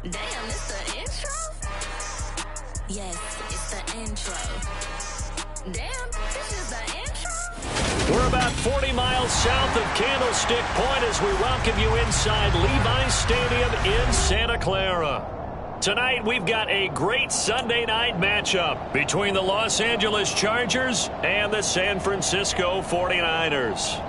Damn, it's the intro? Yes, it's the intro. Damn, this is the intro? We're about 40 miles south of Candlestick Point as we welcome you inside Levi's Stadium in Santa Clara. Tonight, we've got a great Sunday night matchup between the Los Angeles Chargers and the San Francisco 49ers.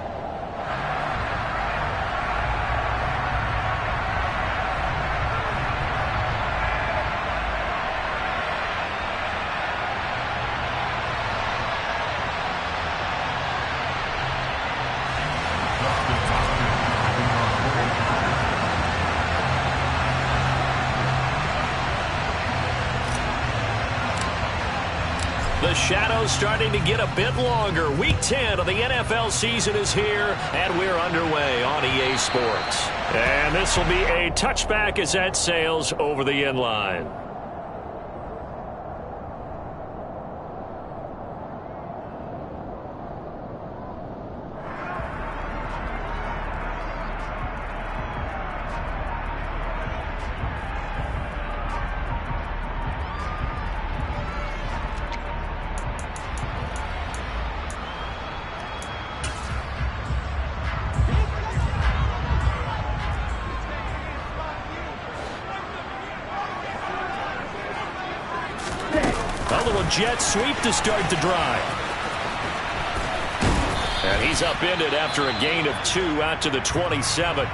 The shadow's starting to get a bit longer. Week 10 of the NFL season is here, and we're underway on EA Sports. And this will be a touchback as that sails over the end line. A little jet sweep to start the drive. And he's upended after a gain of 2 out to the 27.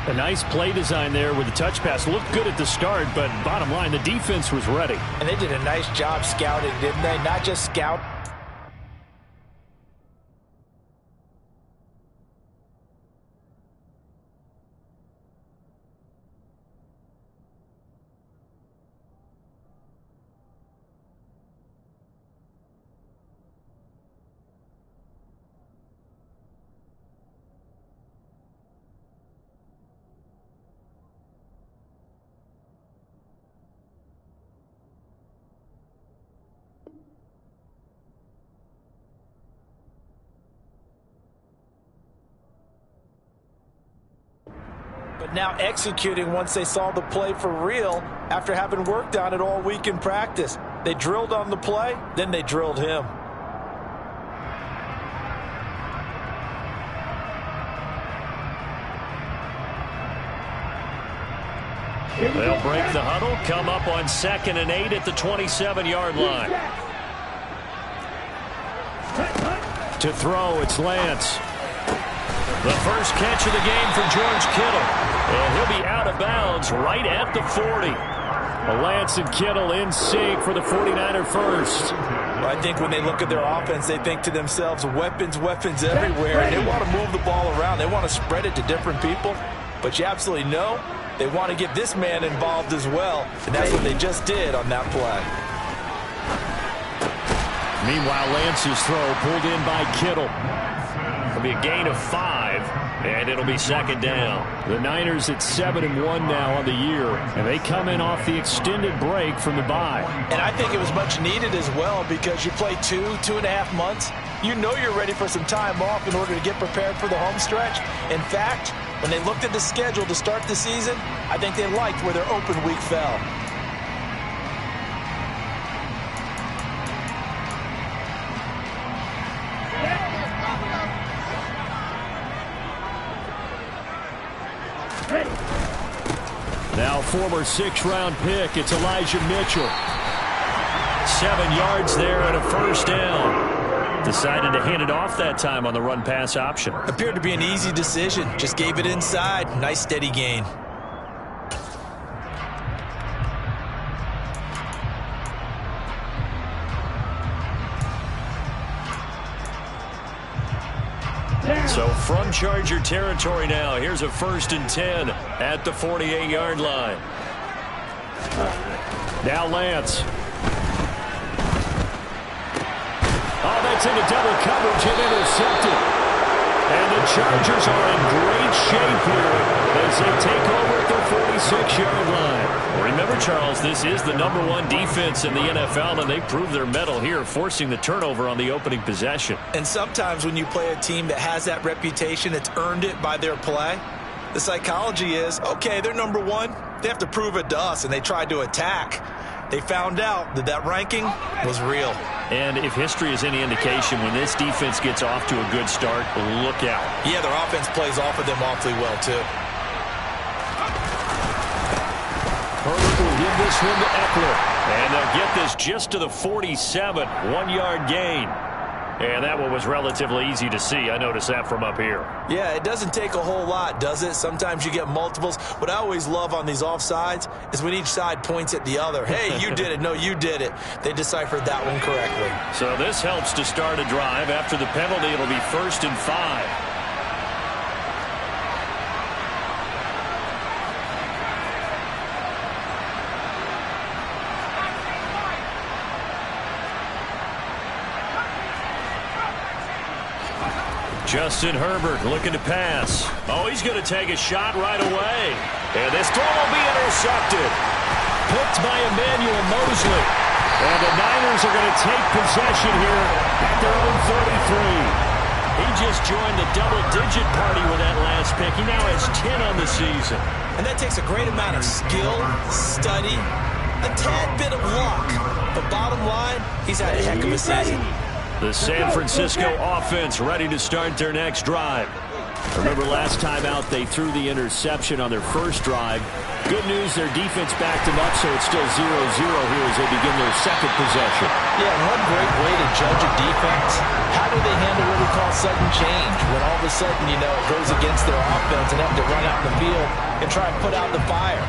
A nice play design there with the touch pass. Looked good at the start, but bottom line, the defense was ready. And they did a nice job scouting, didn't they? Not just scout. But now executing once they saw the play for real after having worked on it all week in practice. They drilled on the play, then they drilled him. They'll break the huddle, come up on 2nd and 8 at the 27-yard line. To throw, it's Lance. The first catch of the game for George Kittle. And he'll be out of bounds right at the 40. Lance and Kittle in sync for the 49er first. Well, I think when they look at their offense, they think to themselves, weapons, weapons everywhere. And they want to move the ball around. They want to spread it to different people. But you absolutely know they want to get this man involved as well. And that's what they just did on that play. Meanwhile, Lance's throw pulled in by Kittle. It'll be a gain of 5, and it'll be 2nd down. The Niners at 7-1 now on the year, and they come in off the extended break from the bye. And I think it was much needed as well because you play 2.5 months. You know you're ready for some time off in order to get prepared for the home stretch. In fact, when they looked at the schedule to start the season, I think they liked where their open week fell. Now former 6th-round pick, it's Elijah Mitchell. 7 yards there and a first down. Decided to hand it off that time on the run-pass option. Appeared to be an easy decision. Just gave it inside. Nice steady gain. So from Charger territory now, here's a 1st and 10 at the 48-yard line. Now Lance. Oh, that's into double coverage and intercepted. And the Chargers are in great shape here as they take over at the 46-yard line. Remember, Charles, this is the #1 defense in the NFL, and they proved their mettle here, forcing the turnover on the opening possession. And sometimes when you play a team that has that reputation, it's earned it by their play. The psychology is, okay, they're number one. They have to prove it to us, and they tried to attack. They found out that that ranking was real. And if history is any indication, when this defense gets off to a good start, look out. Yeah, their offense plays off of them awfully well, too. Herbert will give this one to Eckler. And they'll get this just to the 47. 1-yard gain. And that one was relatively easy to see. I noticed that from up here. Yeah, it doesn't take a whole lot, does it? Sometimes you get multiples. What I always love on these offsides is when each side points at the other. Hey, you did it. No, you did it. They deciphered that one correctly. So this helps to start a drive. After the penalty, it'll be 1st and 5. Justin Herbert looking to pass. Oh, he's going to take a shot right away. And this throw will be intercepted. Picked by Emmanuel Mosley. And the Niners are going to take possession here at their own 33. He just joined the double-digit party with that last pick. He now has 10 on the season. And that takes a great amount of skill, study, a tad bit of luck. But bottom line, he's had a heck of a season. The San Francisco offense ready to start their next drive. Remember last time out they threw the interception on their first drive. Good news, their defense backed them up, so it's still 0-0 here as they begin their second possession. Yeah, one great way to judge a defense. How do they handle what we call sudden change? When all of a sudden, you know, it goes against their offense and have to run out in the field and try and put out the fire.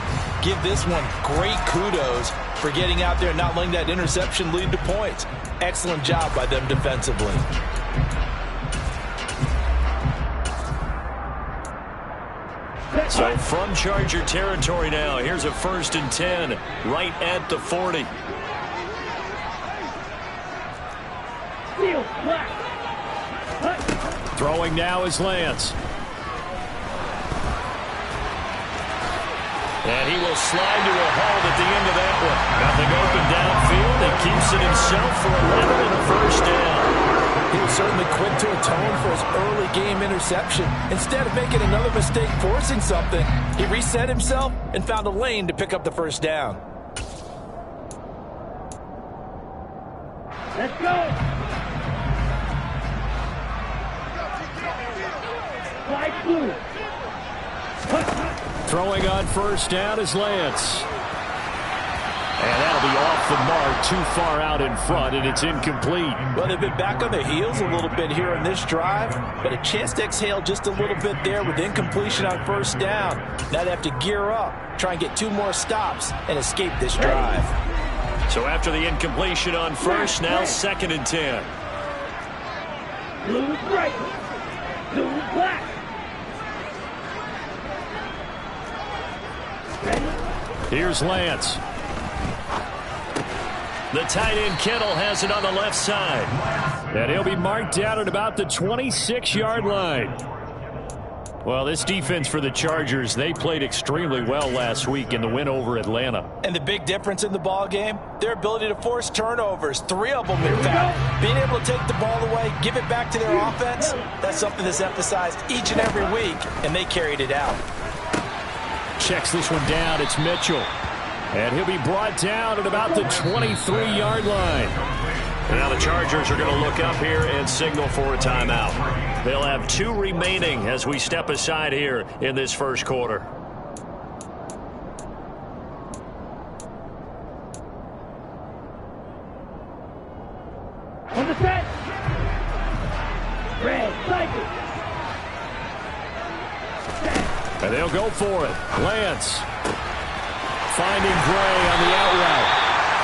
Give this one great kudos for getting out there and not letting that interception lead to points. Excellent job by them defensively. So from Charger territory now, here's a 1st and 10 right at the 40. Throwing now is Lance. And he will slide to a halt at the end of that one. Nothing open downfield. He keeps it himself for 11 and a 1st down. He was certainly quick to atone for his early game interception. Instead of making another mistake forcing something, he reset himself and found a lane to pick up the 1st down. Let's go. Slide blue. Throwing on 1st down is Lance. And that'll be off the mark, too far out in front, and it's incomplete. Well, they've been back on their heels a little bit here in this drive, but a chance to exhale just a little bit there with incompletion on 1st down. Now they have to gear up, try and get 2 more stops, and escape this drive. So after the incompletion on 1st, now 2nd and 10. Blue is bright. Blue is black. Here's Lance. The tight end Kittle has it on the left side. And he'll be marked down at about the 26-yard line. Well, this defense for the Chargers, they played extremely well last week in the win over Atlanta. And the big difference in the ball game, their ability to force turnovers, 3 of them in fact. Being able to take the ball away, give it back to their offense, that's something that's emphasized each and every week, and they carried it out. Checks this one down, it's Mitchell. And he'll be brought down at about the 23-yard line. And now the Chargers are going to look up here and signal for a timeout. They'll have 2 remaining as we step aside here in this first quarter. On the set. Red, cycle. And they'll go for it. Lance finding Gray on the out route.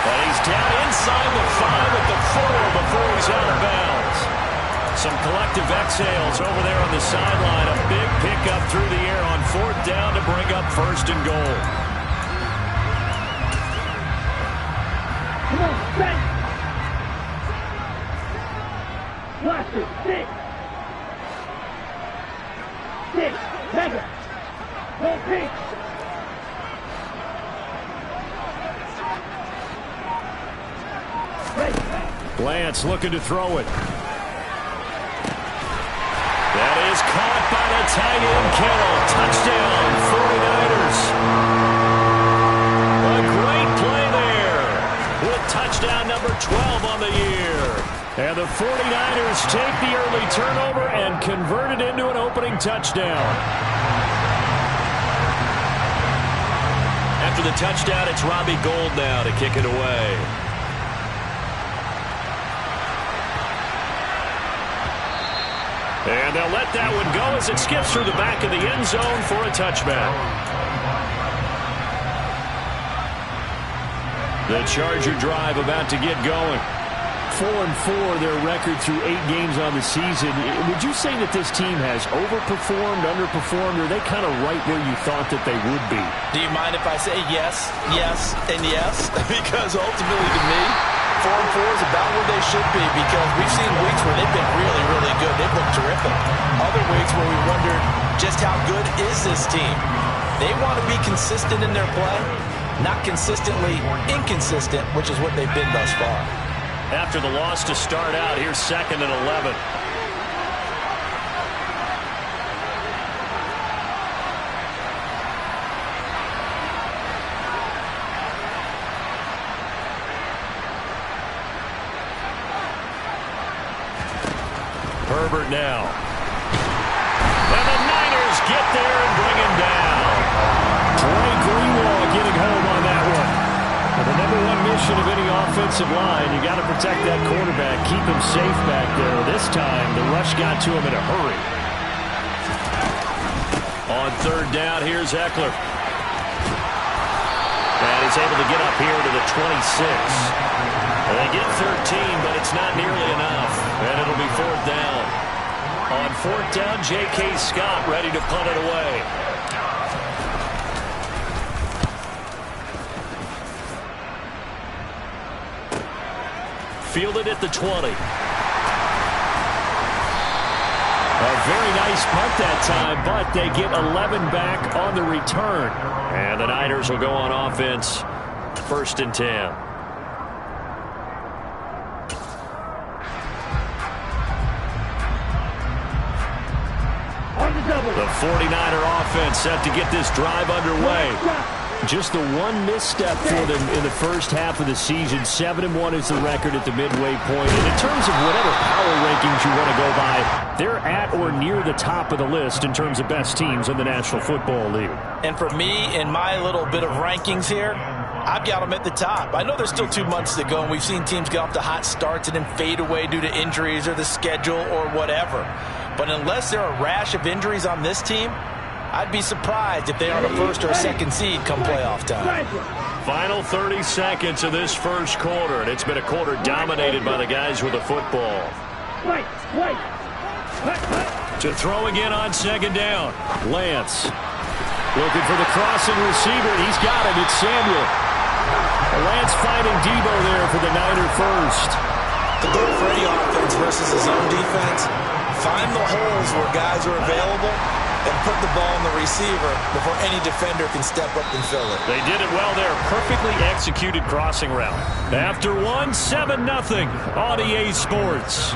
And he's down inside the 5 at the 4 before he's out of bounds. Some collective exhales over there on the sideline. A big pickup through the air on 4th down to bring up 1st and goal. Come on, set. Watch it. 6. 6. Mega. Go pink. Lance looking to throw it. That is caught by the tight end, Kittle. Touchdown, 49ers. A great play there with touchdown number 12 on the year. And the 49ers take the early turnover and convert it into an opening touchdown. After the touchdown, it's Robbie Gould now to kick it away. And they'll let that one go as it skips through the back of the end zone for a touchback. The Charger drive about to get going. 4-4, their record through 8 games on the season. Would you say that this team has overperformed, underperformed, or are they kind of right where you thought that they would be? Do you mind if I say yes, yes, and yes? Because ultimately to me, 4-4 is about where they should be, because we've seen weeks where they've been really, really good. They've looked terrific. Other weeks where we wondered just how good is this team. They want to be consistent in their play, not consistently inconsistent, which is what they've been thus far. After the loss to start out, here's 2nd and 11. Herbert now. And the Niners get there and bring him down. Dre Greenlaw getting home on that one. And the number one mission of any offensive line, you got to protect that quarterback, keep him safe back there. This time, the rush got to him in a hurry. On 3rd down, here's Eckler. And he's able to get up here to the 26. And they get 13, but it's not nearly enough. And it'll be 4th down. On 4th down, J.K. Scott ready to punt it away. Fielded at the 20. A very nice punt that time, but they get 11 back on the return. And the Niners will go on offense. 1st and 10. The 49er offense set to get this drive underway. Just the one misstep for them in the first half of the season. 7-1 is the record at the midway point. And in terms of whatever power rankings you want to go by, they're at or near the top of the list in terms of best teams in the National Football League. And for me, in my little bit of rankings here, I've got them at the top. I know there's still 2 months to go, and we've seen teams get off to hot starts and then fade away due to injuries or the schedule or whatever. But unless there are a rash of injuries on this team, I'd be surprised if they are the 1st or 2nd seed come playoff time. Final 30 seconds of this first quarter, and it's been a quarter dominated by the guys with the football. To throw again on 2nd down. Lance looking for the crossing receiver. He's got him. It's Samuel. Lance finding Debo there for the Niner first. The goal for any offense versus his own defense, find the holes where guys are available and put the ball in the receiver before any defender can step up and fill it. They did it well there. Perfectly executed crossing route. After one, 7-0 on EA Sports.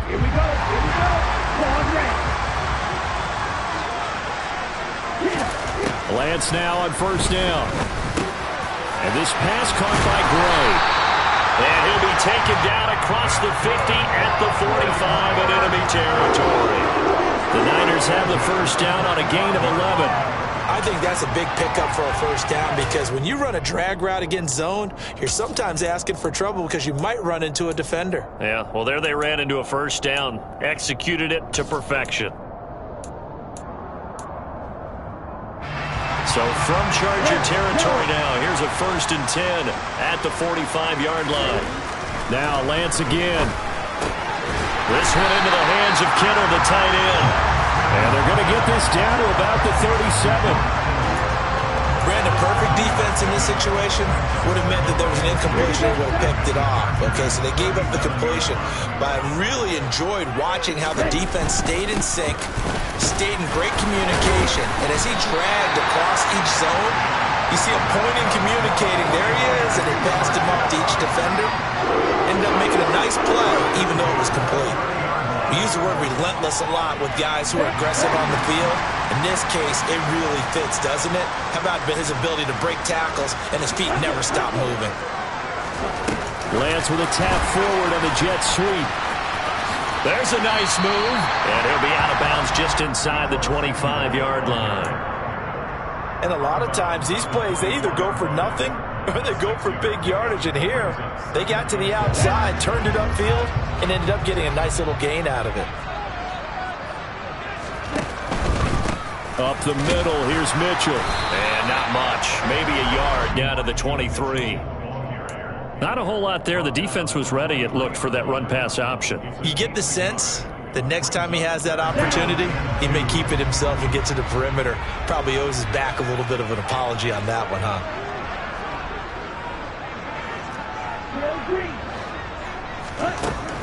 Here we go. Ball red. Lance now on 1st down. And this pass caught by Gray. And he'll be taken down across the 50 at the 45 in enemy territory. The Niners have the 1st down on a gain of 11. I think that's a big pickup for a 1st down, because when you run a drag route against zone, you're sometimes asking for trouble because you might run into a defender. Yeah, well, there they ran into a 1st down. Executed it to perfection. So from Charger territory now, here's a 1st and 10 at the 45-yard line. Now Lance again. This one into the hands of Kittle, the tight end. And they're going to get this down to about the 37. Brandon, perfect defense defense in this situation would have meant that there was an incompletion and would have picked it off. Okay, so they gave up the completion. But I really enjoyed watching how the defense stayed in sync, stayed in great communication. And as he dragged across each zone, you see him pointing, communicating. There he is, and he passed him off to each defender. Ended up making a nice play, even though it was complete. We use the word relentless a lot with guys who are aggressive on the field. In this case, it really fits, doesn't it? How about his ability to break tackles and his feet never stop moving? Lance with a tap forward on the jet sweep. There's a nice move, and he'll be out of bounds just inside the 25-yard line. And a lot of times, these plays, they either go for nothing or they go for big yardage. And here, they got to the outside, turned it upfield, and ended up getting a nice little gain out of it. Up the middle, here's Mitchell. And not much. Maybe a yard down to the 23. Not a whole lot there. The defense was ready, it looked, for that run-pass option. You get the sense that next time he has that opportunity, he may keep it himself and get to the perimeter. Probably owes his back a little bit of an apology on that one, huh?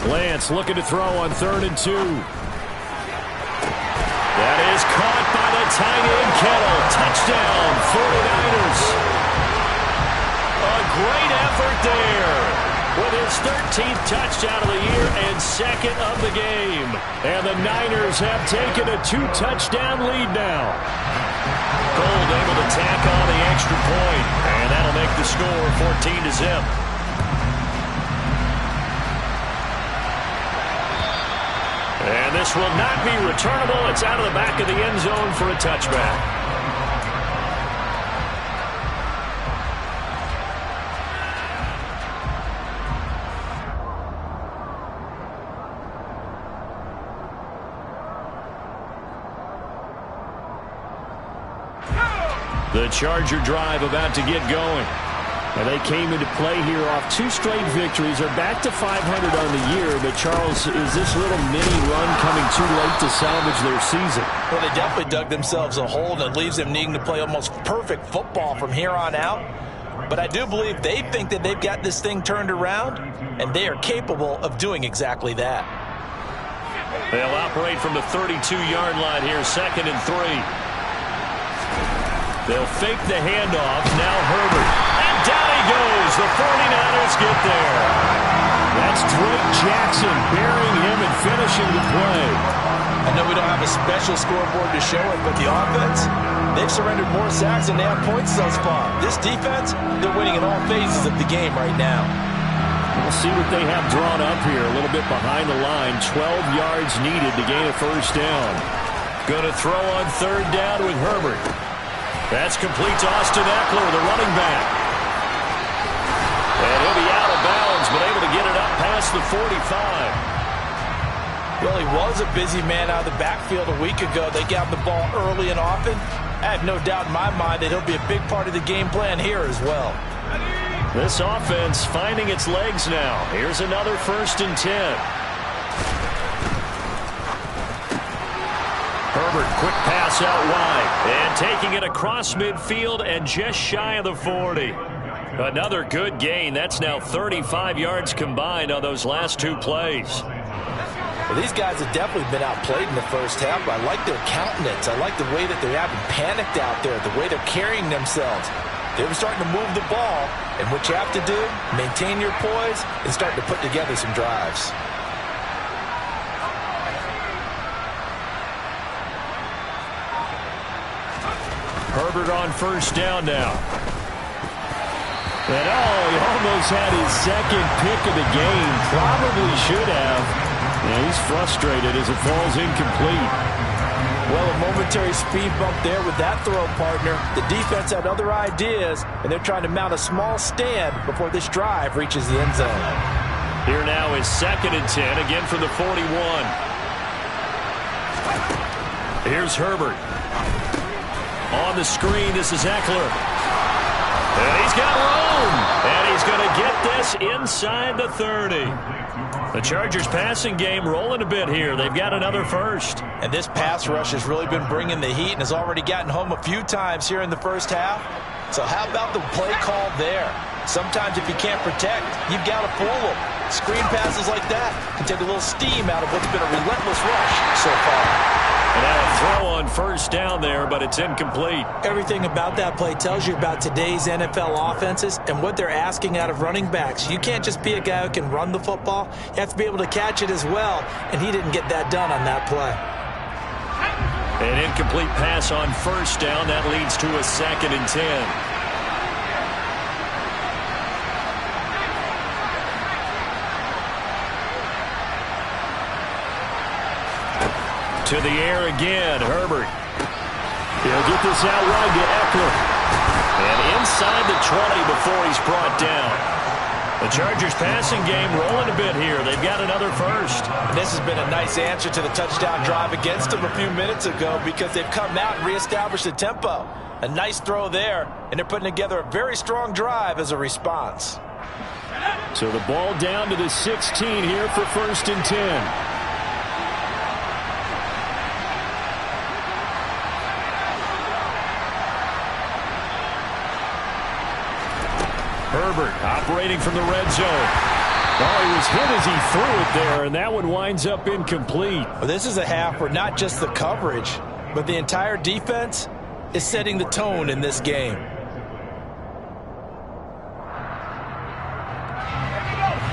Lance looking to throw on 3rd and 2. That is caught by the tight end Kittle. Touchdown, 49ers. A great effort there. With his 13th touchdown of the year and 2nd of the game. And the Niners have taken a 2-touchdown lead now. Gold able to tack on the extra point. And that'll make the score 14-0. And this will not be returnable. It's out of the back of the end zone for a touchback. The Charger drive about to get going. And they came into play here off 2 straight victories. They're back to 500 on the year. But, Charles, is this little mini run coming too late to salvage their season? Well, they definitely dug themselves a hole, and it leaves them needing to play almost perfect football from here on out. But I do believe they think that they've got this thing turned around, and they are capable of doing exactly that. They'll operate from the 32-yard line here, 2nd and 3. They'll fake the handoff. Now Herbert. And down he goes. The 49ers get there. That's Drake Jackson burying him and finishing the play. I know we don't have a special scoreboard to show it, but the offense, they've surrendered more sacks than they have points thus far. This defense, they're winning in all phases of the game right now. We'll see what they have drawn up here. A little bit behind the line. 12 yards needed to gain a 1st down. Going to throw on 3rd down with Herbert. That's complete to Austin Eckler, the running back. And he'll be out of bounds, but able to get it up past the 45. Well, he was a busy man out of the backfield a week ago. They got the ball early and often. I have no doubt in my mind that he'll be a big part of the game plan here as well. This offense finding its legs now. Here's another 1st and 10. Herbert, quick pass out wide. And taking it across midfield and just shy of the 40. Another good gain. That's now 35 yards combined on those last 2 plays. Well, these guys have definitely been outplayed in the first half, but I like their countenance. I like the way that they haven't panicked out there, the way they're carrying themselves. They're starting to move the ball, and what you have to do, maintain your poise and start to put together some drives. Herbert on 1st down now. And he almost had his 2nd pick of the game. Probably should have. And he's frustrated as it falls incomplete. Well, a momentary speed bump there with that throw, partner. The defense had other ideas, and they're trying to mount a small stand before this drive reaches the end zone. Here now is 2nd and 10, again from the 41. Here's Herbert. On the screen, this is Eckler. And he's got room. And he's going to get this inside the 30. The Chargers passing game rolling a bit here. They've got another 1st. And this pass rush has really been bringing the heat and has already gotten home a few times here in the first half. So how about the play call there? Sometimes if you can't protect, you've got to fool them. Screen passes like that can take a little steam out of what's been a relentless rush so far. And now a throw on first down there, but it's incomplete. Everything about that play tells you about today's NFL offenses and what they're asking out of running backs. You can't just be a guy who can run the football. You have to be able to catch it as well, and he didn't get that done on that play. An incomplete pass on first down. That leads to a 2nd and 10. To the air again, Herbert. He'll get this out wide to Eckler. And inside the 20 before he's brought down. The Chargers passing game rolling a bit here. They've got another first. This has been a nice answer to the touchdown drive against them a few minutes ago because they've come out and reestablished the tempo. A nice throw there, and they're putting together a very strong drive as a response. So the ball down to the 16 here for 1st and 10. Herbert operating from the red zone. Oh, he was hit as he threw it there, and that one winds up incomplete. Well, this is a half where not just the coverage, but the entire defense is setting the tone in this game.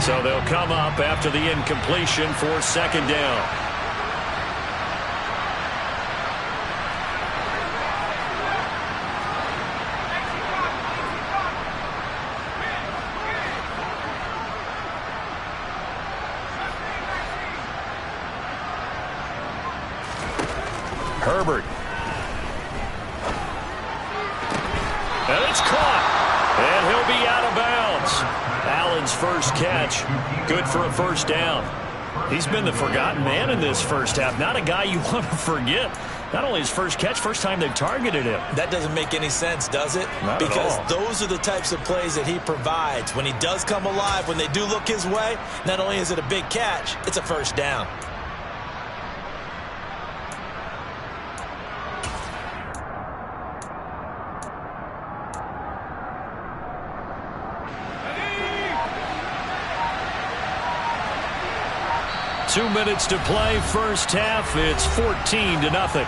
So they'll come up after the incompletion for 2nd down. Herbert. And it's caught. And he'll be out of bounds. Allen's first catch. Good for a first down. He's been the forgotten man in this first half. Not a guy you want to forget. Not only his first catch, first time they've targeted him. That doesn't make any sense, does it? Not because at all. those are the types of plays that he provides. When he does come alive, when they do look his way, not only is it a big catch, it's a first down. Two minutes to play, first half. It's 14-0.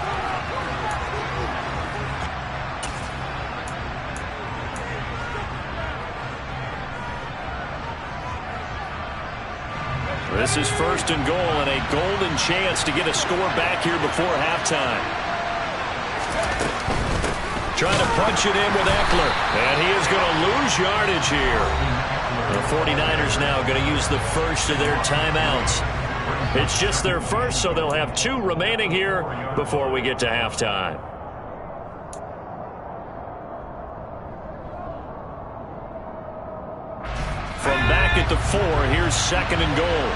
This is 1st and goal and a golden chance to get a score back here before halftime. Trying to punch it in with Eckler, and he is going to lose yardage here. The 49ers now going to use the first of their timeouts. It's just their first, so they'll have 2 remaining here before we get to halftime. From back at the 4, here's 2nd and goal.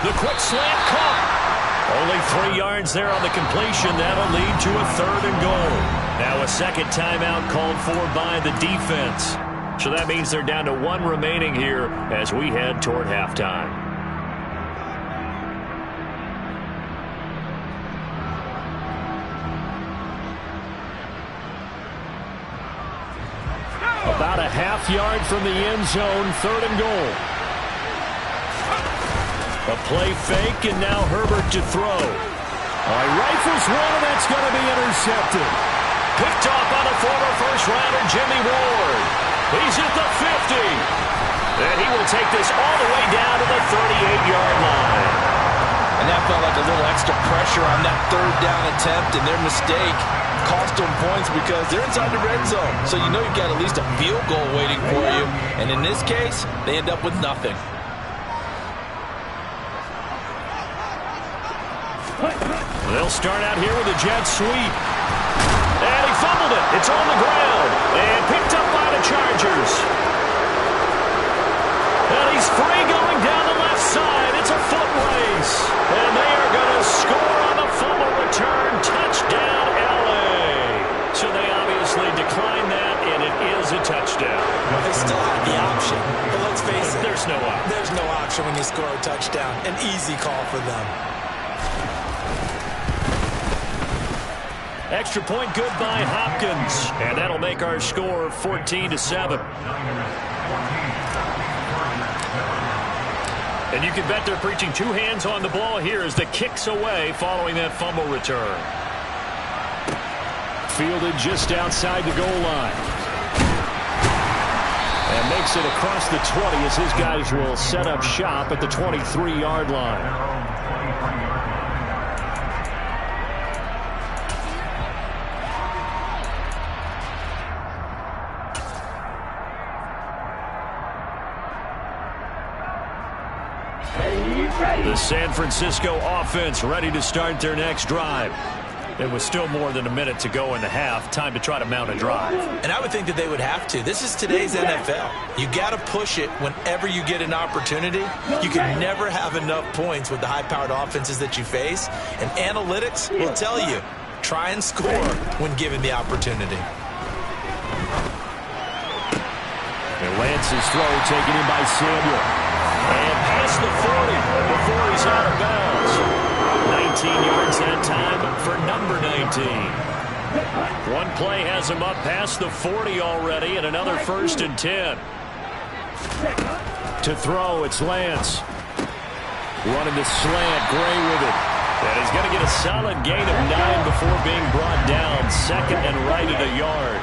The quick slant caught. Only 3 yards there on the completion. That'll lead to a 3rd and goal. Now a second timeout called for by the defense. So that means they're down to 1 remaining here as we head toward halftime. About a half yard from the end zone, 3rd and goal. A play fake, and now Herbert to throw. He rifles one, and that's going to be intercepted. Picked off by the former first-rounder Jimmy Ward. He's at the 50. And he will take this all the way down to the 38-yard line. And that felt like a little extra pressure on that 3rd down attempt, and their mistake cost them points because they're inside the red zone. So you know you've got at least a field goal waiting for you. And in this case, they end up with nothing. They'll start out here with a jet sweep. And he fumbled it. It's on the ground. And picked up by the Chargers. And he's free going down the left side. It's a foot race. And they are going to score on the fumble return. Touchdown, L.A. So they obviously declined that, and it is a touchdown. Well, they still have the option. But let's face it. There's no option. There's no option when you score a touchdown. An easy call for them. Extra point good by Hopkins. And that'll make our score 14-7. And you can bet they're preaching two hands on the ball here as the kick's away following that fumble return. Fielded just outside the goal line. And makes it across the 20 as his guys will set up shop at the 23-yard line. The San Francisco offense ready to start their next drive. There was still more than a minute to go in the half. Time to try to mount a drive. And I would think that they would have to. This is today's NFL. You got to push it whenever you get an opportunity. You can never have enough points with the high-powered offenses that you face. And analytics will tell you, try and score when given the opportunity. And Lance's throw taken in by Samuel. And past the 40 before he's out of bounds. 19 yards that time for number 19. One play has him up past the 40 already, and another 1st and 10. To throw, it's Lance. Running the slant, Gray with it. And he's going to get a solid gain of 9 before being brought down. 2nd and right at a yard.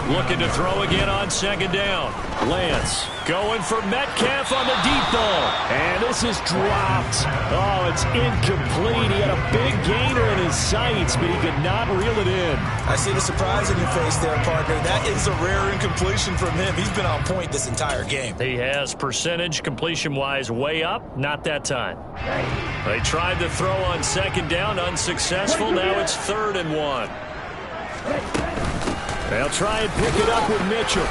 Looking to throw again on 2nd down. Lance going for Metcalf on the deep ball. And this is dropped. Oh, it's incomplete. He had a big gainer in his sights, but he could not reel it in. I see the surprise in your face there, partner. That is a rare incompletion from him. He's been on point this entire game. He has percentage completion-wise way up. Not that time. They tried to throw on 2nd down. Unsuccessful. Now it's 3rd and 1. They'll try and pick it up with Mitchell.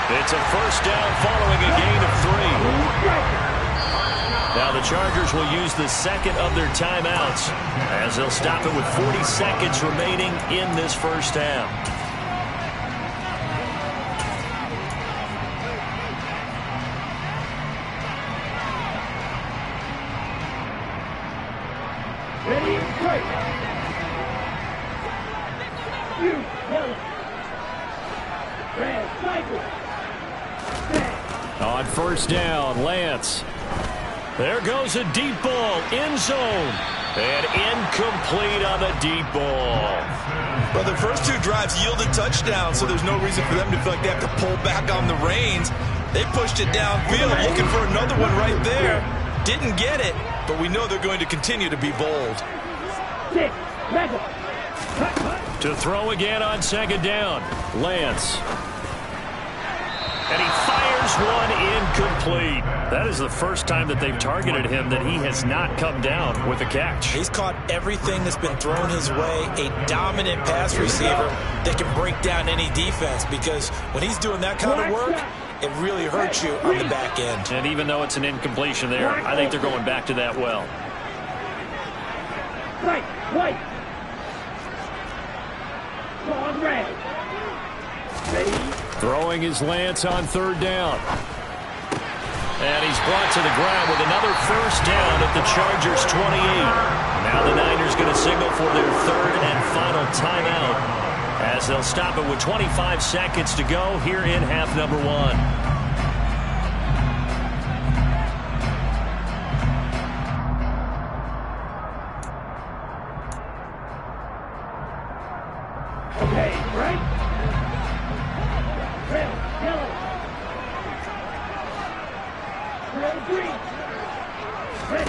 It's a 1st down following a gain of 3. Now the Chargers will use the 2nd of their timeouts as they'll stop it with 40 seconds remaining in this 1st half. Ready, break. On 1st down, Lance. There goes a deep ball, end zone, and incomplete on the deep ball. Well, the first 2 drives yielded touchdowns, so there's no reason for them to feel like they have to pull back on the reins. They pushed it downfield, looking for another one right there. Didn't get it, but we know they're going to continue to be bold. To throw again on 2nd down, Lance. And he fires one incomplete. That is the first time that they've targeted him that he has not come down with a catch. He's caught everything that's been thrown his way. A dominant pass receiver that can break down any defense, because when he's doing that kind of work, it really hurts you on the back end. And even though it's an incompletion there, I think they're going back to that well. Right. On red. Ready. Throwing is Lance on 3rd down. And he's brought to the ground with another 1st down at the Chargers' 28. Now the Niners going to signal for their 3rd and final timeout as they'll stop it with 25 seconds to go here in half number 1. Okay, right. Red, yellow. Red, green. Red.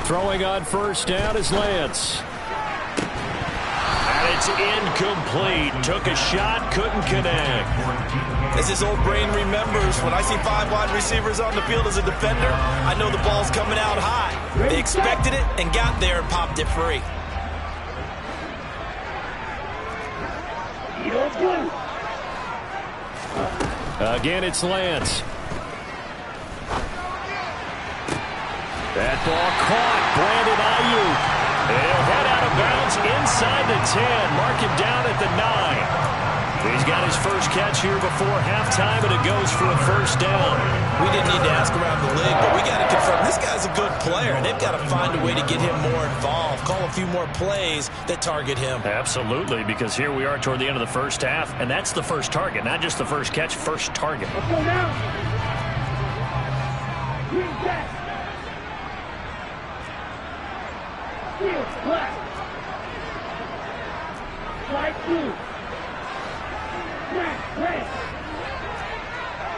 Throwing on 1st down is Lance. And it's incomplete. Took a shot, couldn't connect. As his old brain remembers, when I see 5 wide receivers on the field as a defender, I know the ball's coming out high. They expected it and got there and popped it free. Again, it's Lance. That ball caught. Brandon Ayuk. He'll head out of bounds inside the 10. Mark him down at the 9. He's got his first catch here before halftime, and it goes for a 1st down. We didn't need to ask around the league, but we got to confirm this guy guy's a good player. They've got to find a way to get him more involved, call a few more plays that target him. Absolutely, because here we are toward the end of the first half, and that's the first target, not just the first catch, first target. Let's go now. Green back. Steel, black. Light blue. Black, red.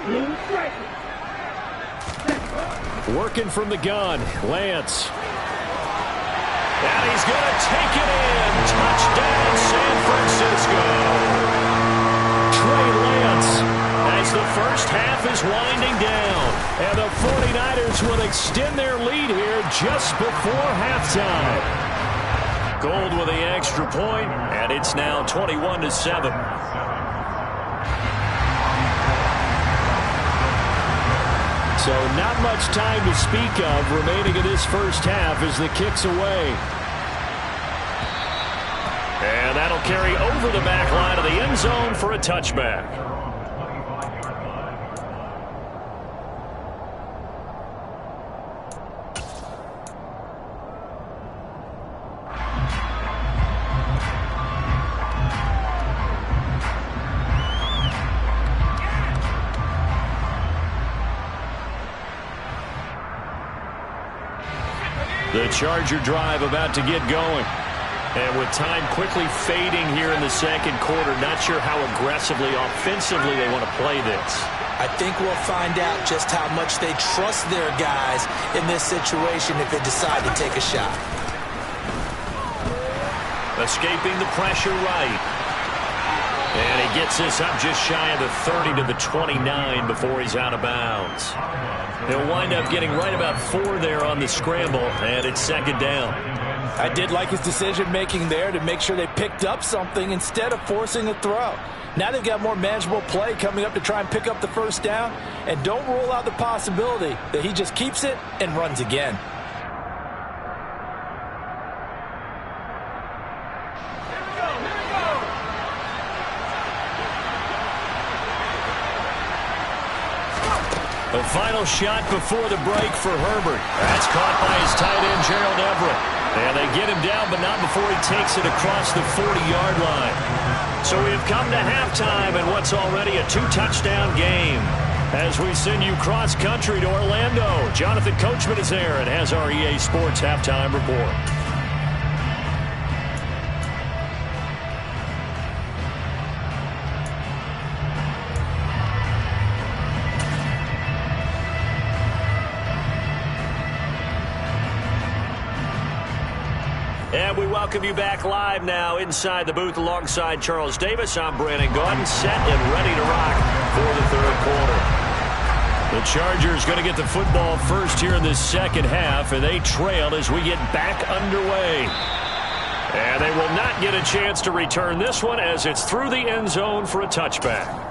Blue stripe. Working from the gun, Lance. And he's going to take it in. Touchdown, San Francisco. Trey Lance, as the first half is winding down. And the 49ers will extend their lead here just before halftime. Gold with the extra point, and it's now 21-7. So not much time to speak of remaining in this first half as the kick's away. And that'll carry over the back line of the end zone for a touchback. The Charger drive about to get going. And with time quickly fading here in the second quarter, not sure how aggressively, offensively they want to play this. I think we'll find out just how much they trust their guys in this situation if they decide to take a shot. Escaping the pressure right. And he gets this up just shy of the 30 to the 29 before he's out of bounds. He'll wind up getting right about 4 there on the scramble, and it's second down. I did like his decision-making there to make sure they picked up something instead of forcing a throw. Now they've got more manageable play coming up to try and pick up the first down, and don't rule out the possibility that he just keeps it and runs again. The final shot before the break for Herbert. That's caught by his tight end, Gerald Everett. And they get him down, but not before he takes it across the 40-yard line. So we've come to halftime in what's already a 2-touchdown game. As we send you cross-country to Orlando, Jonathan Coachman is there and has our EA Sports halftime report. And we welcome you back live now inside the booth alongside Charles Davis. I'm Brandon Gaudin, set and ready to rock for the third quarter. The Chargers going to get the football first here in this second half, and they trail as we get back underway. And they will not get a chance to return this one as it's through the end zone for a touchback.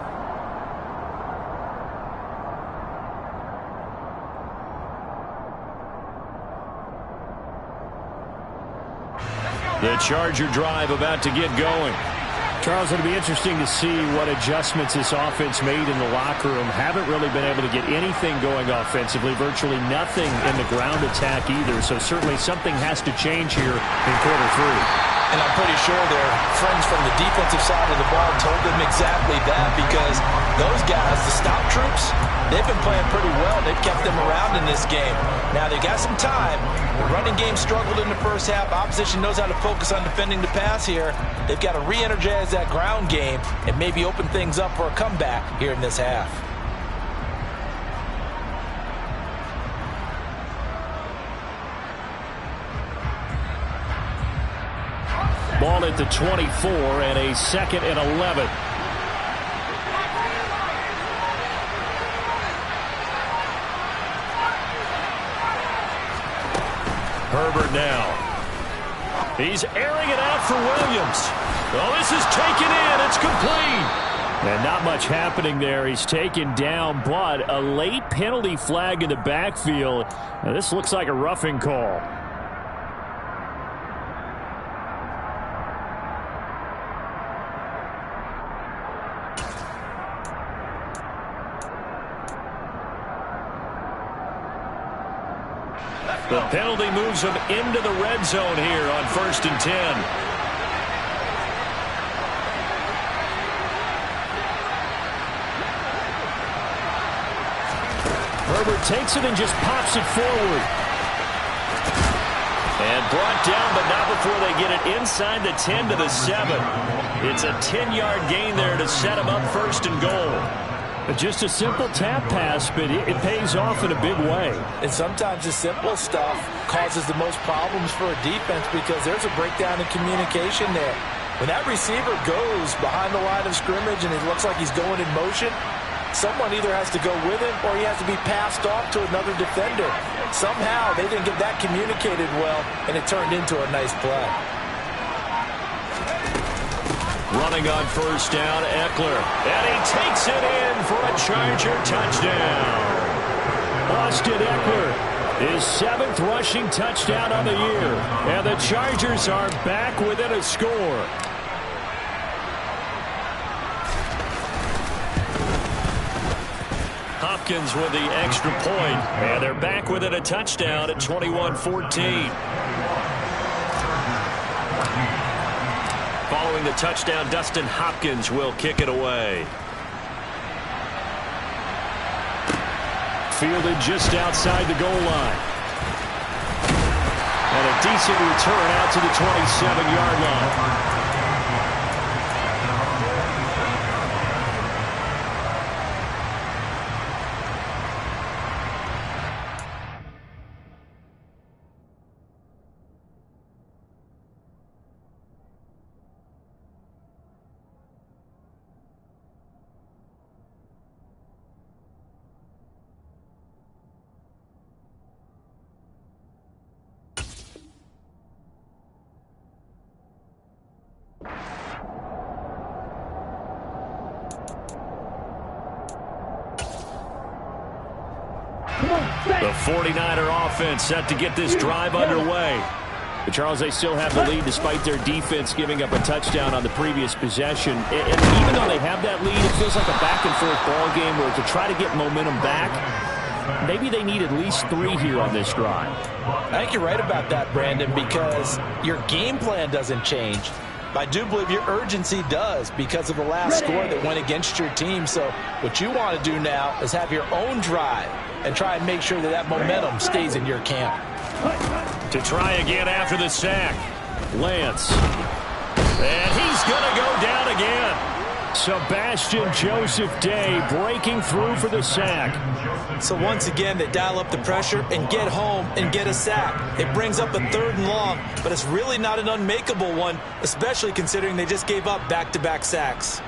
The Charger drive about to get going. Charles, it'll be interesting to see what adjustments this offense made in the locker room. Haven't really been able to get anything going offensively, virtually nothing in the ground attack either. So certainly something has to change here in quarter three. And I'm pretty sure their friends from the defensive side of the ball told them exactly that, because those guys, the stop troops, they've been playing pretty well. They've kept them around in this game. Now they got some time. The running game struggled in the first half. Opposition knows how to focus on defending the pass here. They've got to re-energize that ground game and maybe open things up for a comeback here in this half. Ball at the 24 and a 2nd and 11. Herbert now. He's airing it out for Williams. Oh, this is taken in. It's complete. And not much happening there. He's taken down, but a late penalty flag in the backfield. Now, this looks like a roughing call. The penalty moves them into the red zone here on 1st and 10. Herbert takes it and just pops it forward. And brought down, but not before they get it inside the 10 to the 7. It's a 10-yard gain there to set them up 1st and goal. Just a simple tap pass, but it pays off in a big way. And sometimes the simple stuff causes the most problems for a defense because there's a breakdown in communication there. When that receiver goes behind the line of scrimmage and it looks like he's going in motion, someone either has to go with him or he has to be passed off to another defender. Somehow they didn't get that communicated well, and it turned into a nice play. Running on 1st down, Eckler. And he takes it in for a Charger touchdown. Austin Eckler, his 7th rushing touchdown on the year. And the Chargers are back within a score. Hopkins with the extra point. And they're back within a touchdown at 21-14. Following the touchdown, Dustin Hopkins will kick it away. Fielded just outside the goal line. And a decent return out to the 27-yard line. The 49er offense set to get this drive underway. But Charles, they still have the lead despite their defense giving up a touchdown on the previous possession. And even though they have that lead, it feels like a back-and-forth ball game where to try to get momentum back, maybe they need at least 3 here on this drive. I think you're right about that, Brandon, because your game plan doesn't change. I do believe your urgency does because of the last score that went against your team. So what you want to do now is have your own drive and try and make sure that that momentum stays in your camp. To try again after the sack. Lance. And he's going to go down again. Sebastian Joseph Day breaking through for the sack. So once again, they dial up the pressure and get home and get a sack. It brings up a 3rd and long, but it's really not an unmakeable one, especially considering they just gave up back-to-back sacks.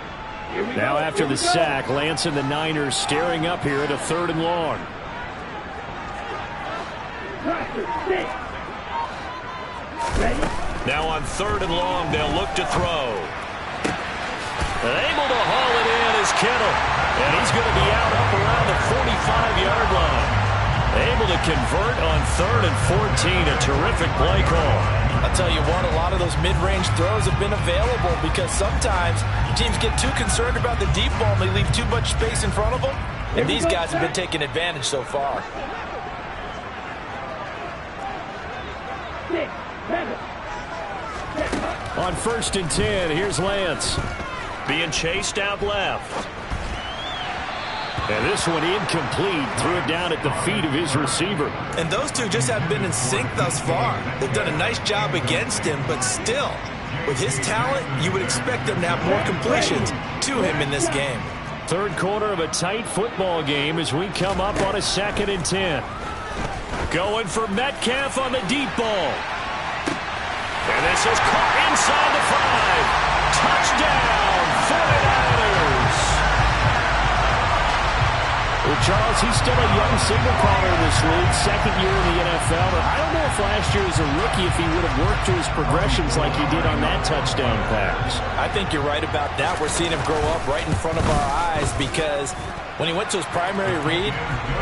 Now after the sack, Lance and the Niners staring up here at a 3rd and long. Now on 3rd and long, they'll look to throw. Able to haul it in is Kittle. And he's going to be out up around the 45-yard line. Able to convert on 3rd and 14. A terrific play call. I'll tell you what, a lot of those mid-range throws have been available because sometimes teams get too concerned about the deep ball and they leave too much space in front of them. And these guys have been taking advantage so far. 6, 7. On 1st and 10, here's Lance. Being chased out left. And this one incomplete. Threw it down at the feet of his receiver. And those two just haven't been in sync thus far. They've done a nice job against him, but still, with his talent, you would expect them to have more completions to him in this game. 3rd quarter of a tight football game as we come up on a 2nd and 10. Going for Metcalf on the deep ball. And this is caught inside the 5. Touchdown, 49ers. Well, Charles, he's still a young signal caller in this league, 2nd year in the NFL. But I don't know if last year as a rookie if he would have worked through his progressions like he did on that touchdown pass. I think you're right about that. We're seeing him grow up right in front of our eyes because when he went to his primary read,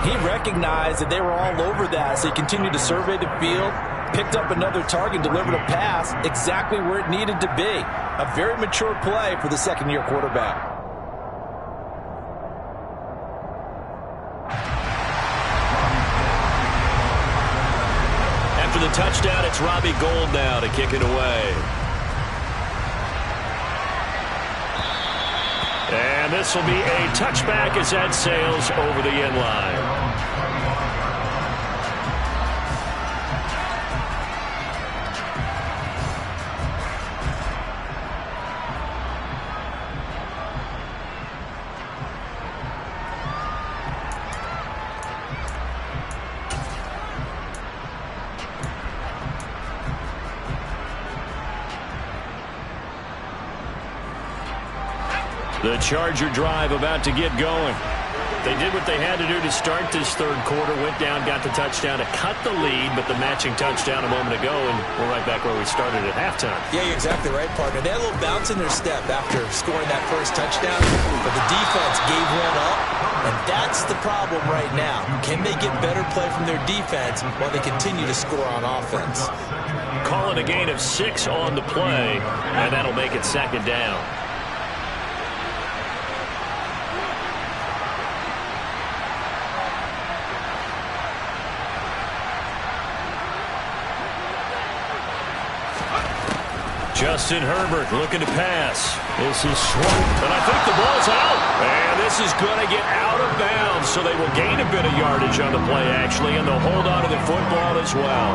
he recognized that they were all over that. So he continued to survey the field, picked up another target, delivered a pass exactly where it needed to be. A very mature play for the 2nd-year quarterback. for the touchdown. It's Robbie Gould now to kick it away. And this will be a touchback as that sails over the end line. The Charger drive about to get going. They did what they had to do to start this third quarter. Went down, got the touchdown to cut the lead, but the matching touchdown a moment ago, and we're right back where we started at halftime. Yeah, you're exactly right, partner. They had a little bounce in their step after scoring that first touchdown, but the defense gave one up, and that's the problem right now. Can they get better play from their defense while they continue to score on offense? Calling a gain of 6 on the play, and that'll make it second down. Justin Herbert looking to pass. This is swung, and I think the ball's out. And this is going to get out of bounds, so they will gain a bit of yardage on the play, actually, and they'll hold on to the football as well.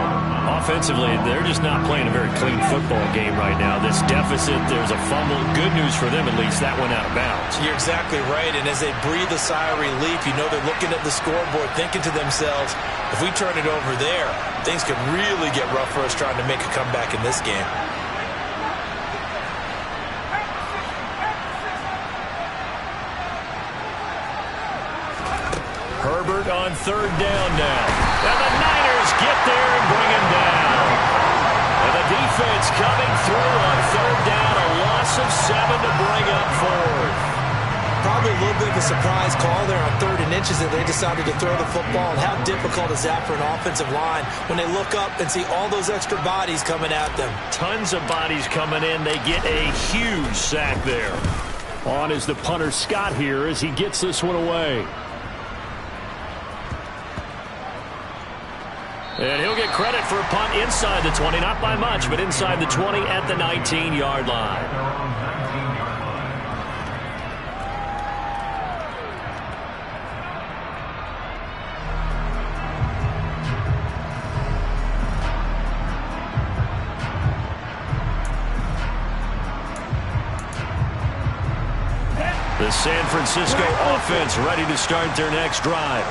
Offensively, they're just not playing a very clean football game right now. This deficit, there's a fumble. Good news for them, at least. That went out of bounds. You're exactly right, and as they breathe a sigh of relief, you know they're looking at the scoreboard, thinking to themselves, if we turn it over there, things could really get rough for us trying to make a comeback in this game. Herbert on third down now. And the Niners get there and bring him down. And the defense coming through on third down. A loss of 7 to bring up fourth. Probably a little bit of a surprise call there on 3rd and inches that they decided to throw the football. And how difficult is that for an offensive line when they look up and see all those extra bodies coming at them? Tons of bodies coming in. They get a huge sack there. On is the punter Scott here as he gets this one away. And he'll get credit for a punt inside the 20. Not by much, but inside the 20 at the 19-yard line. The San Francisco offense ready to start their next drive.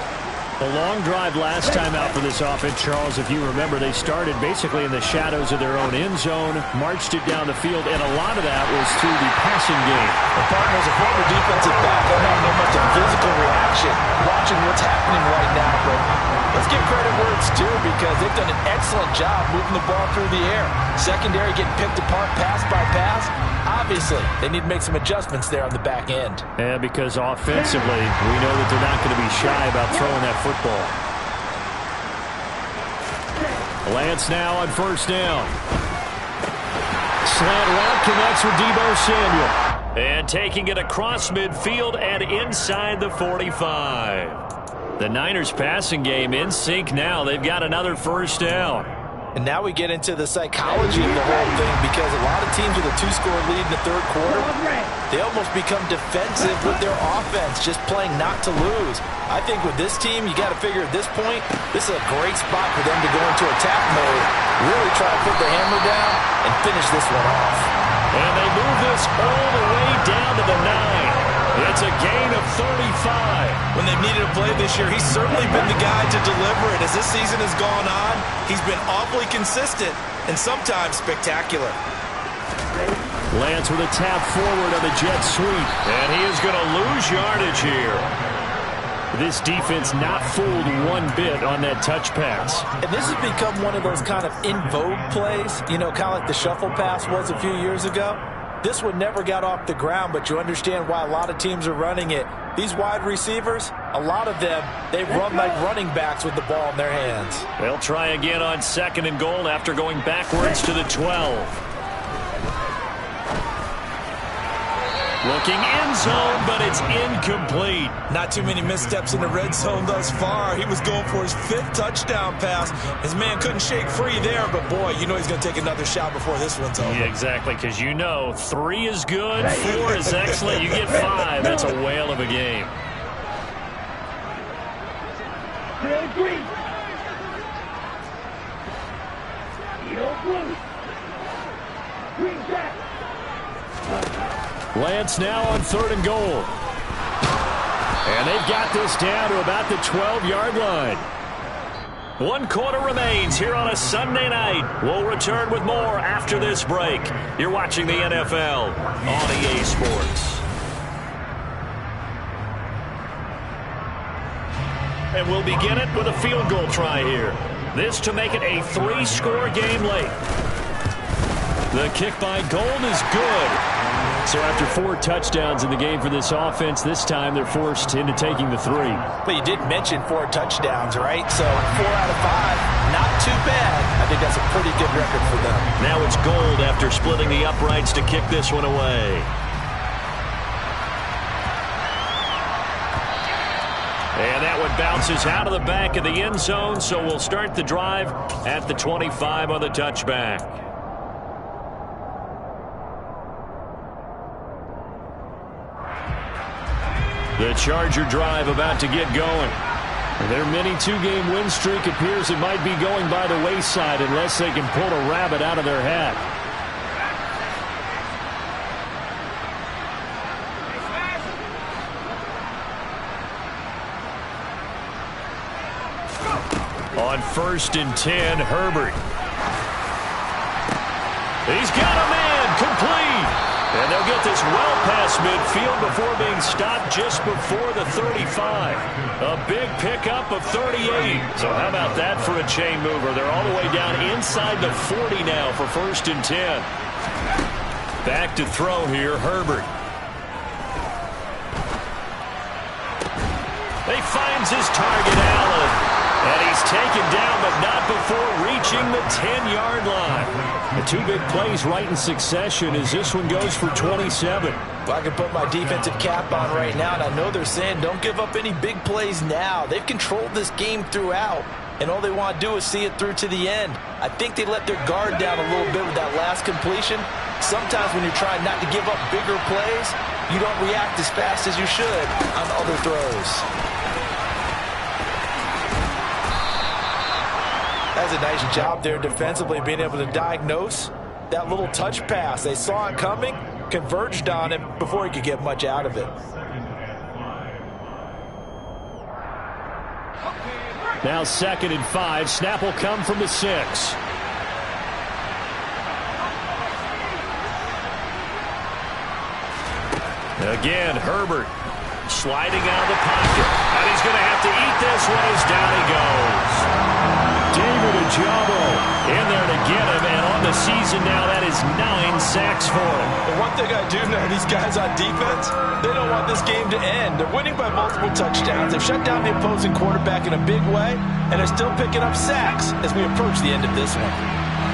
A long drive last time out for this offense, Charles. If you remember, they started basically in the shadows of their own end zone, marched it down the field, and a lot of that was through the passing game. The partner's a former defensive back. I don't know much of physical reaction watching what's happening right now, but let's give credit where it's due because they've done an excellent job moving the ball through the air. Secondary getting picked apart pass by pass. Obviously, they need to make some adjustments there on the back end. Yeah, because offensively, we know that they're not going to be shy about throwing that football. Lance now on first down. Slant route connects with Deebo Samuel. And taking it across midfield and inside the 45. The Niners passing game in sync now. They've got another first down. And now we get into the psychology of the whole thing because a lot of teams with a 2-score lead in the third quarter, they almost become defensive with their offense, just playing not to lose. I think with this team, you got to figure at this point, this is a great spot for them to go into attack mode, really try to put the hammer down and finish this one off. And they move this all the way down to the 9. It's a gain of 35. When they've needed a play this year, he's certainly been the guy to deliver it. As this season has gone on, he's been awfully consistent and sometimes spectacular. Lance with a tap forward on the jet sweep. And he is going to lose yardage here. This defense not fooled one bit on that touch pass. And this has become one of those kind of in vogue plays, you know, kind of like the shuffle pass was a few years ago. This one never got off the ground, but you understand why a lot of teams are running it. These wide receivers, a lot of them, they run like running backs with the ball in their hands. They'll try again on 2nd and goal after going backwards to the 12. Looking end zone, but it's incomplete. Not too many missteps in the red zone thus far. He was going for his 5th touchdown pass. His man couldn't shake free there, but boy, you know he's going to take another shot before this one's over. Yeah, exactly, because you know 3 is good, 4 is excellent. You get 5. That's a whale of a game. Green. Blue. Green back. Lance now on 3rd and goal. And they've got this down to about the 12-yard line. 1 quarter remains here on a Sunday night. We'll return with more after this break. You're watching the NFL on EA Sports. And we'll begin it with a field goal try here. This to make it a 3-score game late. The kick by Gold is good. So after 4 touchdowns in the game for this offense, this time they're forced into taking the 3. But you did mention 4 touchdowns, right? So 4 out of 5, not too bad. I think that's a pretty good record for them. Now it's Gold after splitting the uprights to kick this one away. And that one bounces out of the back of the end zone, so we'll start the drive at the 25 on the touchback. The Charger drive about to get going. Their mini 2-game win streak appears it might be going by the wayside unless they can pull a rabbit out of their hat. On 1st and 10, Herbert. He's got a man, complete. And they'll get this well past midfield before being stopped just before the 35. A big pickup of 38. So how about that for a chain mover? They're all the way down inside the 40 now for 1st and 10. Back to throw here, Herbert. He finds his target, Allen. And he's taken down, but not before reaching the 10-yard line. The 2 big plays right in succession as this one goes for 27. Well, I can put my defensive cap on right now, and I know they're saying don't give up any big plays now. They've controlled this game throughout, and all they want to do is see it through to the end. I think they let their guard down a little bit with that last completion. Sometimes when you're trying not to give up bigger plays, you don't react as fast as you should on other throws. That's a nice job there defensively, being able to diagnose that little touch pass. They saw it coming, converged on him before he could get much out of it. Now 2nd and 5. Snap will come from the 6. Again, Herbert sliding out of the pocket. And he's going to have to eat this one as down he goes. David Ojabo in there to get him, and on the season now, that is 9 sacks for him. The one thing I do know, these guys on defense, they don't want this game to end. They're winning by multiple touchdowns. They've shut down the opposing quarterback in a big way, and they're still picking up sacks as we approach the end of this one.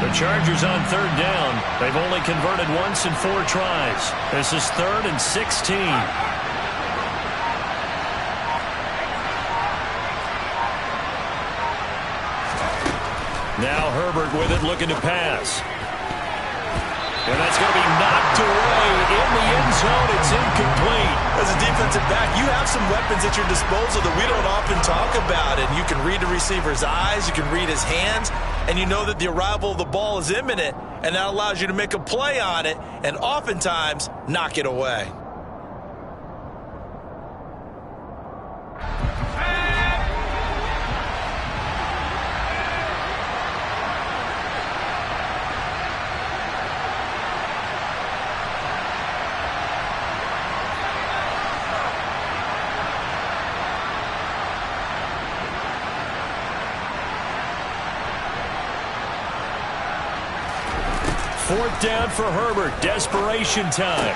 The Chargers on 3rd down. They've only converted once in 4 tries. This is 3rd and 16. Now Herbert with it, looking to pass. And that's going to be knocked away in the end zone. It's incomplete. As a defensive back, you have some weapons at your disposal that we don't often talk about. And you can read the receiver's eyes, you can read his hands, and you know that the arrival of the ball is imminent, and that allows you to make a play on it and oftentimes knock it away. Fourth down for Herbert. Desperation time.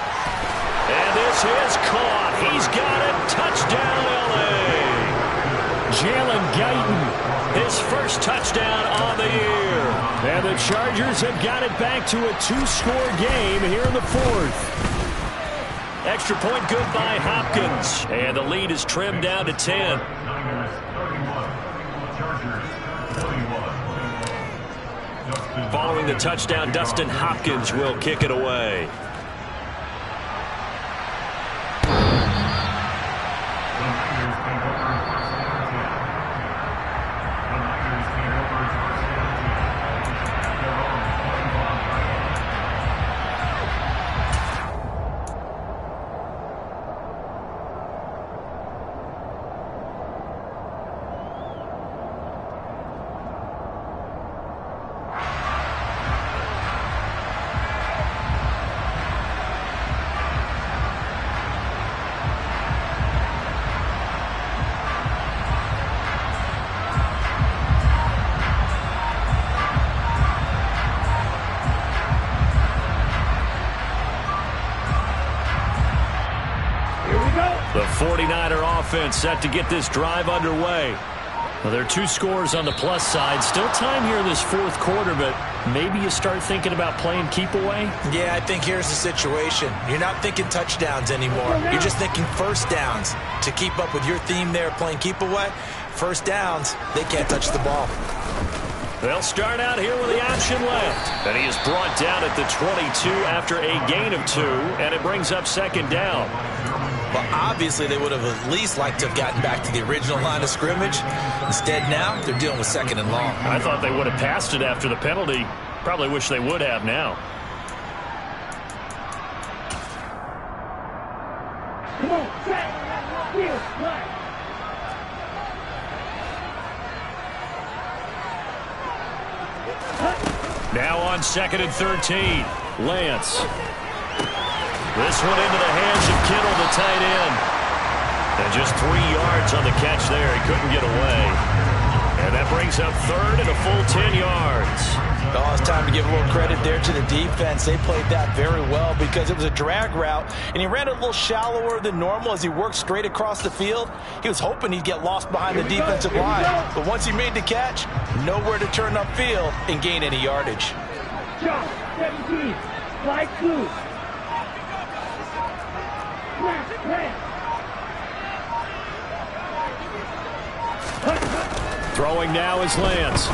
And this is caught. He's got it. Touchdown, L.A. Jalen Guyton, his first touchdown on the year. And the Chargers have got it back to a 2-score game here in the 4th. Extra point good by Hopkins. And the lead is trimmed down to 10. Following the touchdown, Dustin Hopkins will kick it away. The 49er offense set to get this drive underway. Well, there are 2 scores on the plus side. Still time here in this fourth quarter, but maybe you start thinking about playing keep away? Yeah, I think here's the situation. You're not thinking touchdowns anymore. You're just thinking first downs. To keep up with your theme there, playing keep away, first downs, they can't touch the ball. They'll start out here with the option left. And he is brought down at the 22 after a gain of 2, and it brings up second down. Well, obviously, they would have at least liked to have gotten back to the original line of scrimmage. Instead, now, they're dealing with second and long. I thought they would have passed it after the penalty. Probably wish they would have now. Come on, set, field, line. Now on 2nd and 13, Lance. This one into the hands of Kittle, the tight end. And just 3 yards on the catch there. He couldn't get away. And that brings up third and a full 10 yards. Oh, it's time to give a little credit there to the defense. They played that very well because it was a drag route, and he ran it a little shallower than normal as he worked straight across the field. He was hoping he'd get lost behind the defensive line. But once he made the catch, nowhere to turn upfield and gain any yardage. Josh, 17, slide 2. Throwing now is Lance.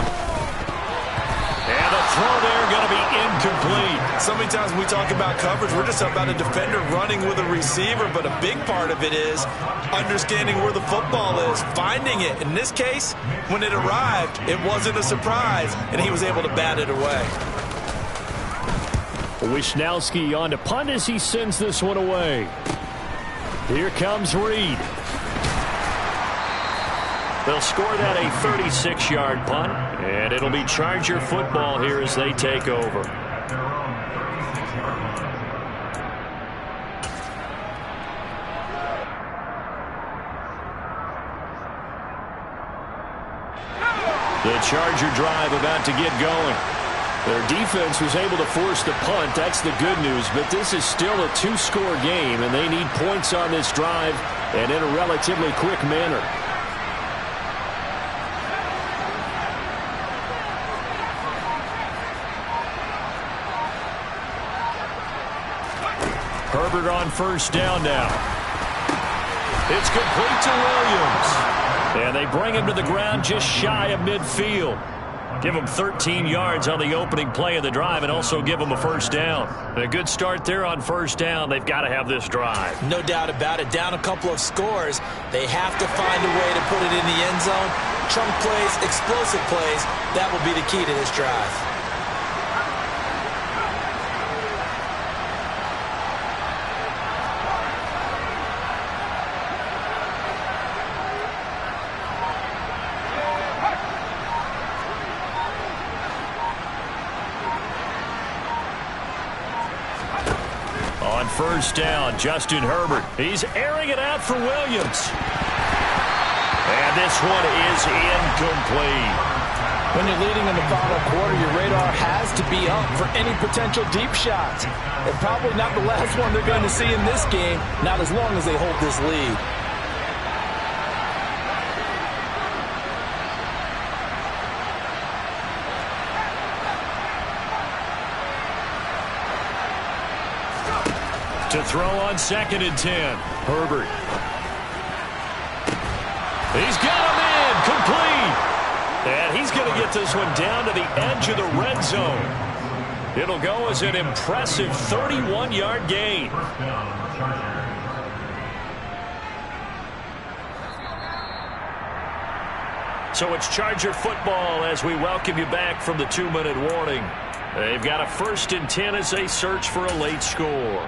And the throw there going to be incomplete. So many times when we talk about coverage, we're just about a defender running with a receiver, but a big part of it is understanding where the football is, finding it. In this case, when it arrived, it wasn't a surprise, and he was able to bat it away. Wisnowski on to punt as he sends this one away. Here comes Reed. They'll score that a 36-yard punt, and it'll be Charger football here as they take over. The Charger drive about to get going. Their defense was able to force the punt. That's the good news, but this is still a 2-score game, and they need points on this drive and in a relatively quick manner. Herbert on first down now. It's complete to Williams. And they bring him to the ground just shy of midfield. Give him 13 yards on the opening play of the drive and also give him a first down. And a good start there on first down. They've got to have this drive. No doubt about it. Down a couple of scores. They have to find a way to put it in the end zone. Chunk plays, explosive plays. That will be the key to this drive. First down, Justin Herbert. He's airing it out for Williams. And this one is incomplete. When you're leading in the final quarter, your radar has to be up for any potential deep shots. And probably not the last one they're going to see in this game, not as long as they hold this lead. To throw on 2nd and 10. Herbert. He's got him in. Complete. And he's going to get this one down to the edge of the red zone. It'll go as an impressive 31-yard gain. So it's Charger football as we welcome you back from the 2-minute warning. They've got a 1st and 10 as they search for a late score.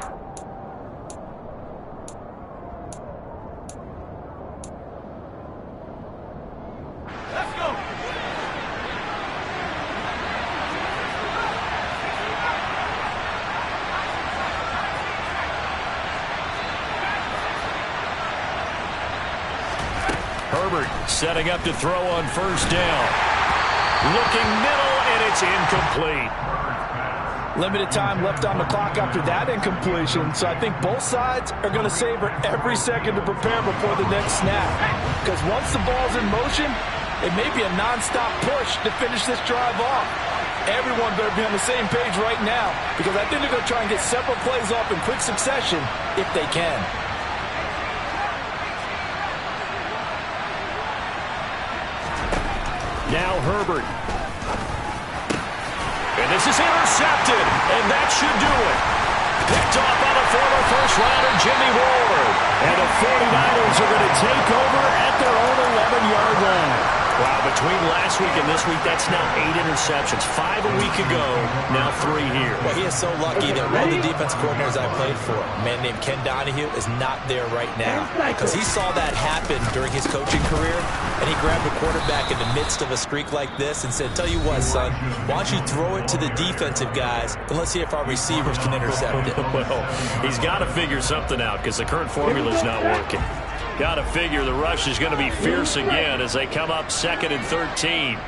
Herbert setting up to throw on 1st down. Looking middle, and it's incomplete. Limited time left on the clock after that incompletion, so I think both sides are going to savor every second to prepare before the next snap. Because once the ball's in motion, it may be a nonstop push to finish this drive off. Everyone better be on the same page right now, because I think they're going to try and get several plays off in quick succession if they can. Now Herbert. And this is intercepted, and that should do it. Picked off by the former first-rounder Jimmy Ward. And the 49ers are going to take over at their own 11-yard line. Wow, between last week and this week, that's now 8 interceptions. 5 a week ago, now 3 here. Well, he is so lucky that one of the defense coordinators I played for, a man named Ken Donahue, is not there right now. Because he saw that happen during his coaching career, and he grabbed a quarterback in the midst of a streak like this and said, tell you what, son, why don't you throw it to the defensive guys, and let's see if our receivers can intercept it. Well, he's got to figure something out because the current formula is not working. Got to figure the rush is going to be fierce again as they come up 2nd and 13.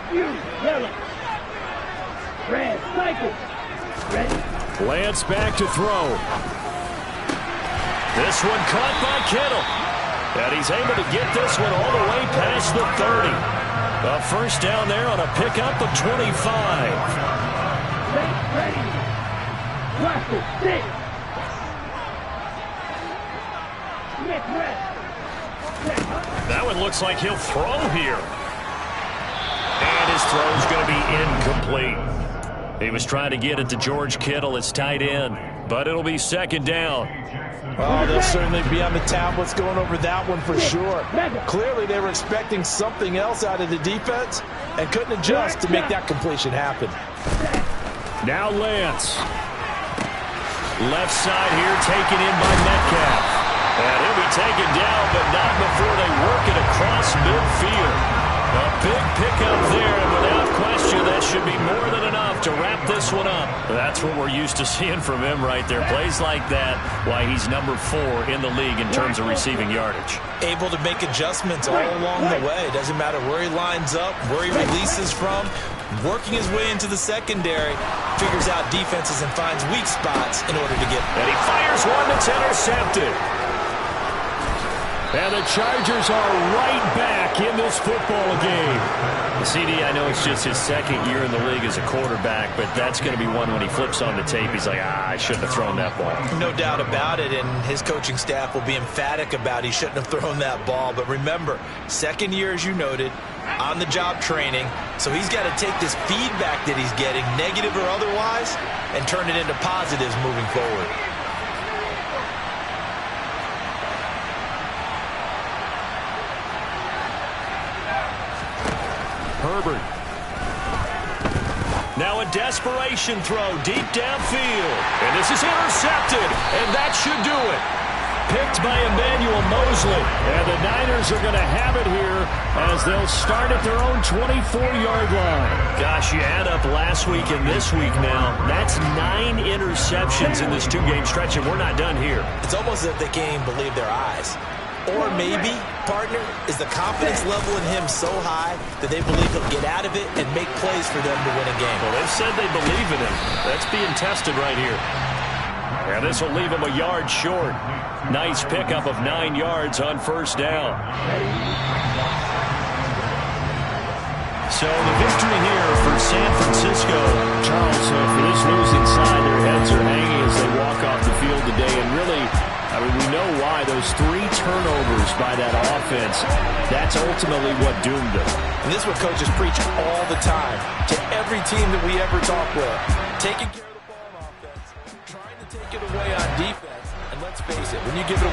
Lance back to throw. This one caught by Kittle. And he's able to get this one all the way past the 30. A 1st down there on a pickup of 25. That one looks like he'll throw here. And his throw's going to be incomplete. He was trying to get it to George Kittle, his tight end, but it'll be 2nd down. Oh, they'll certainly be on the tablets going over that one for sure. Clearly, they were expecting something else out of the defense and couldn't adjust to make that completion happen. Now Lance. Left side here taken in by Metcalf. And he'll be taken down, but not before they work it across midfield. A big pickup there, and without question, that should be more than enough to wrap this one up. That's what we're used to seeing from him right there. Plays like that, why he's number 4 in the league in terms of receiving yardage. Able to make adjustments all along the way. Doesn't matter where he lines up, where he releases from. Working his way into the secondary, figures out defenses and finds weak spots in order to get. And he fires one that's intercepted. And the Chargers are right back in this football game. CD, I know it's just his 2nd year in the league as a quarterback, but that's going to be one when he flips on the tape. He's like, I shouldn't have thrown that ball. No doubt about it, and his coaching staff will be emphatic about he shouldn't have thrown that ball. But remember, 2nd year, as you noted, on-the-job training, so he's got to take this feedback that he's getting, negative or otherwise, and turn it into positives moving forward. Herbert. Now a desperation throw deep downfield. And this is intercepted, and that should do it. Picked by Emmanuel Mosley. And the Niners are going to have it here as they'll start at their own 24-yard line. Gosh, you add up last week and this week now. That's 9 interceptions in this 2-game stretch, and we're not done here. It's almost as if they can't even believe their eyes. Or maybe, partner, is the confidence level in him so high that they believe he'll get out of it and make plays for them to win a game. Well, they've said they believe in him. That's being tested right here. And this will leave him a yard short. Nice pickup of 9 yards on 1st down. So the victory here for San Francisco. Charles, for this losing side, their heads are hanging as they walk off the field field today. And really, I mean, we know why. Those 3 turnovers by that offense, that's ultimately what doomed them. And this is what coaches preach all the time to every team that we ever talk with. Taking care of the ball on offense, trying to take it away on defense. And let's face it, when you give it away,